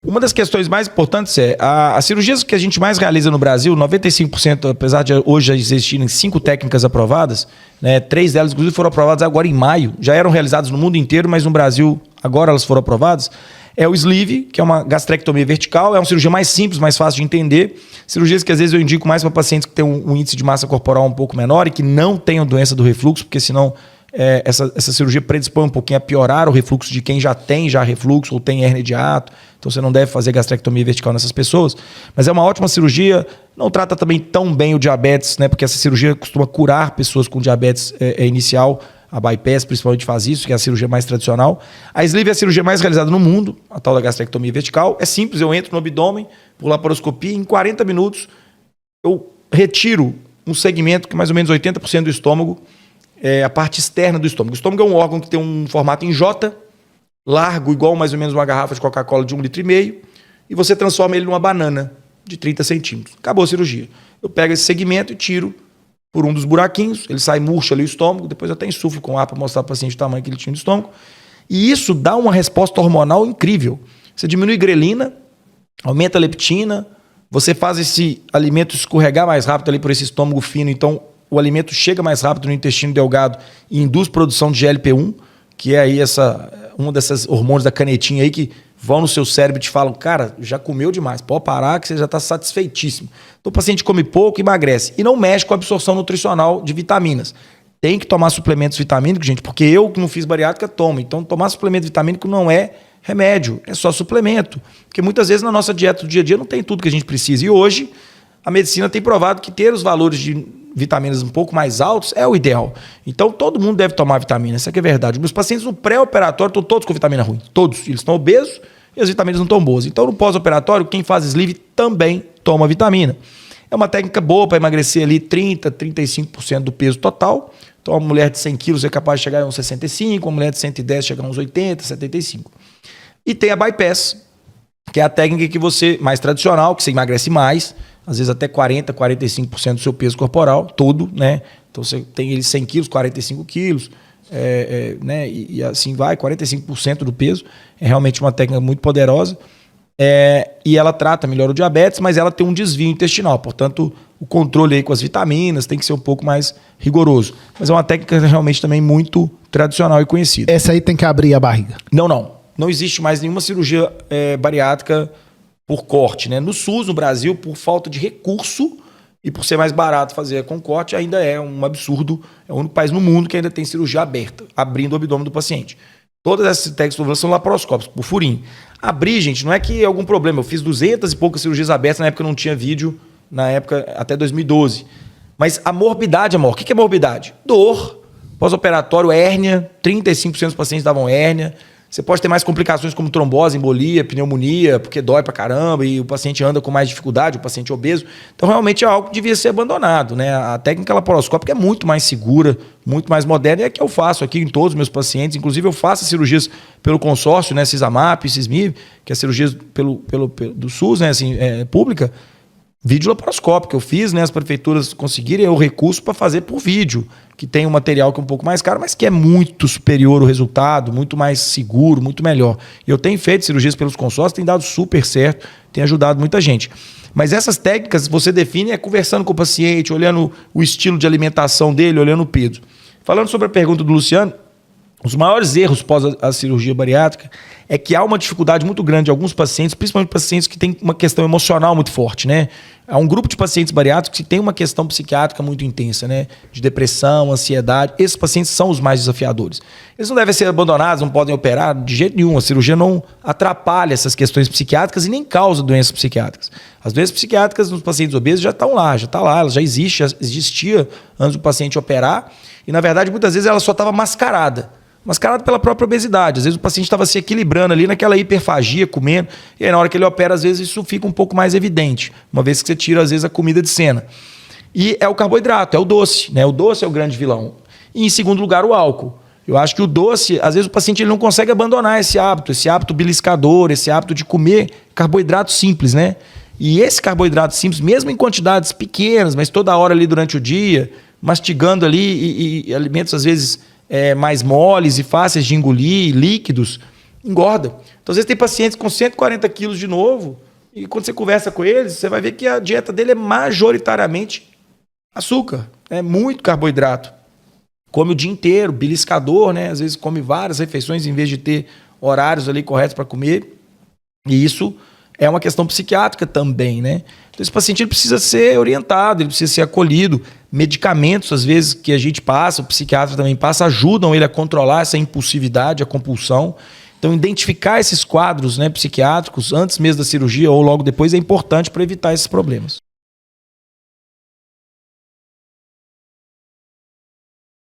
Uma das questões mais importantes é as cirurgias que a gente mais realiza no Brasil, 95%, apesar de hoje já existirem 5 técnicas aprovadas, né, 3 delas inclusive foram aprovadas agora em maio, já eram realizadas no mundo inteiro, mas no Brasil agora elas foram aprovadas. É o sleeve, que é uma gastrectomia vertical, é uma cirurgia mais simples, mais fácil de entender. Cirurgias que às vezes eu indico mais para pacientes que têm um índice de massa corporal um pouco menor e que não tenham doença do refluxo, porque senão essa cirurgia predispõe um pouquinho a piorar o refluxo de quem já tem refluxo ou tem hérnia de hiato. Então você não deve fazer gastrectomia vertical nessas pessoas. Mas é uma ótima cirurgia, não trata também tão bem o diabetes, né? Porque essa cirurgia costuma curar pessoas com diabetes inicial. A bypass principalmente faz isso, que é a cirurgia mais tradicional. A sleeve é a cirurgia mais realizada no mundo, a tal da gastrectomia vertical. É simples, eu entro no abdômen, por laparoscopia, em 40 minutos eu retiro um segmento que mais ou menos 80% do estômago, a parte externa do estômago. O estômago é um órgão que tem um formato em J, largo, igual mais ou menos uma garrafa de Coca-Cola de 1,5 litro, e você transforma ele numa banana de 30 centímetros. Acabou a cirurgia. Eu pego esse segmento e tiro por um dos buraquinhos, ele sai murcho ali o estômago, depois eu até insuflo com ar para mostrar para o paciente o tamanho que ele tinha no estômago. E isso dá uma resposta hormonal incrível. Você diminui grelina, aumenta a leptina, você faz esse alimento escorregar mais rápido ali por esse estômago fino, então o alimento chega mais rápido no intestino delgado e induz produção de GLP-1, que é aí uma dessas hormônios da canetinha aí que vão no seu cérebro e te falam, cara, já comeu demais, pode parar que você já está satisfeitíssimo. Então o paciente come pouco, emagrece e não mexe com a absorção nutricional de vitaminas. Tem que tomar suplementos vitamínicos, gente, porque eu que não fiz bariátrica tomo. Então tomar suplemento vitamínico não é remédio, é só suplemento. Porque muitas vezes na nossa dieta do dia a dia não tem tudo que a gente precisa. E hoje a medicina tem provado que ter os valores de vitaminas um pouco mais altos é o ideal. Então todo mundo deve tomar vitamina, isso aqui é verdade. Meus pacientes no pré-operatório estão todos com vitamina ruim, todos. Eles estão obesos e as vitaminas não estão boas. Então no pós-operatório, quem faz sleeve também toma vitamina. É uma técnica boa para emagrecer ali 30%, 35% do peso total. Então uma mulher de 100 quilos é capaz de chegar a uns 65, uma mulher de 110 chegar a uns 80, 75. E tem a bypass, que é a técnica que você, mais tradicional, que você emagrece mais, às vezes até 40%, 45% do seu peso corporal, todo, né? Então você tem ele 100 quilos, 45 quilos, né? E assim vai, 45% do peso. É realmente uma técnica muito poderosa. E ela trata melhor o diabetes, mas ela tem um desvio intestinal. Portanto, o controle aí com as vitaminas tem que ser um pouco mais rigoroso. Mas é uma técnica realmente também muito tradicional e conhecida. Essa aí tem que abrir a barriga? Não. Não existe mais nenhuma cirurgia bariátrica por corte, né? No SUS, no Brasil, por falta de recurso e por ser mais barato fazer com corte, ainda é um absurdo. É o único país no mundo que ainda tem cirurgia aberta, abrindo o abdômen do paciente. Todas essas técnicas são laparoscópicas, por furinho. Abrir, gente, não é que é algum problema. Eu fiz 200 e poucas cirurgias abertas, na época não tinha vídeo, na época até 2012. Mas a morbidade, amor, o que é morbidade? Dor, pós-operatório, hérnia, 35% dos pacientes davam hérnia. Você pode ter mais complicações como trombose, embolia, pneumonia, porque dói pra caramba e o paciente anda com mais dificuldade, o paciente obeso. Então, realmente é algo que devia ser abandonado, né? A técnica laparoscópica é muito mais segura, muito mais moderna, e é que eu faço aqui em todos os meus pacientes. Inclusive, eu faço cirurgias pelo consórcio, né? CISAMAP, CISMIV, que é cirurgias do SUS, né? Assim, pública. Vídeo laparoscópico eu fiz, né? As prefeituras conseguirem o recurso para fazer por vídeo, que tem um material que é um pouco mais caro, mas que é muito superior o resultado, muito mais seguro, muito melhor. E eu tenho feito cirurgias pelos consórcios, tem dado super certo, tem ajudado muita gente. Mas essas técnicas você define conversando com o paciente, olhando o estilo de alimentação dele, olhando o peso. Falando sobre a pergunta do Luciano, os maiores erros pós a cirurgia bariátrica é que há uma dificuldade muito grande de alguns pacientes, principalmente pacientes que têm uma questão emocional muito forte, né? Há um grupo de pacientes bariátricos que tem uma questão psiquiátrica muito intensa, né? De depressão, ansiedade. Esses pacientes são os mais desafiadores. Eles não devem ser abandonados, não podem operar de jeito nenhum. A cirurgia não atrapalha essas questões psiquiátricas e nem causa doenças psiquiátricas. As doenças psiquiátricas nos pacientes obesos já estão lá, ela já existe, já existia antes do paciente operar. E, na verdade, muitas vezes ela só estava mascarada pela própria obesidade. Às vezes o paciente estava se equilibrando ali naquela hiperfagia, comendo, e aí na hora que ele opera, às vezes isso fica um pouco mais evidente, uma vez que você tira, às vezes, a comida de cena. E é o carboidrato, é o doce, né? O doce é o grande vilão. E, em segundo lugar, o álcool. Eu acho que o doce, às vezes o paciente ele não consegue abandonar esse hábito beliscador, esse hábito de comer carboidrato simples, né? E esse carboidrato simples, mesmo em quantidades pequenas, mas toda hora ali durante o dia, mastigando ali e alimentos, às vezes, mais moles e fáceis de engolir, líquidos, engorda. Então, às vezes tem pacientes com 140 quilos de novo, e quando você conversa com eles, você vai ver que a dieta dele é majoritariamente açúcar, é muito carboidrato. Come o dia inteiro, beliscador, né? Às vezes come várias refeições em vez de ter horários ali corretos para comer. E isso é uma questão psiquiátrica também, né? Então esse paciente ele precisa ser orientado, ele precisa ser acolhido. Medicamentos, às vezes, que a gente passa, o psiquiatra também passa, ajudam ele a controlar essa impulsividade, a compulsão. Então identificar esses quadros, né, psiquiátricos antes mesmo da cirurgia ou logo depois é importante para evitar esses problemas.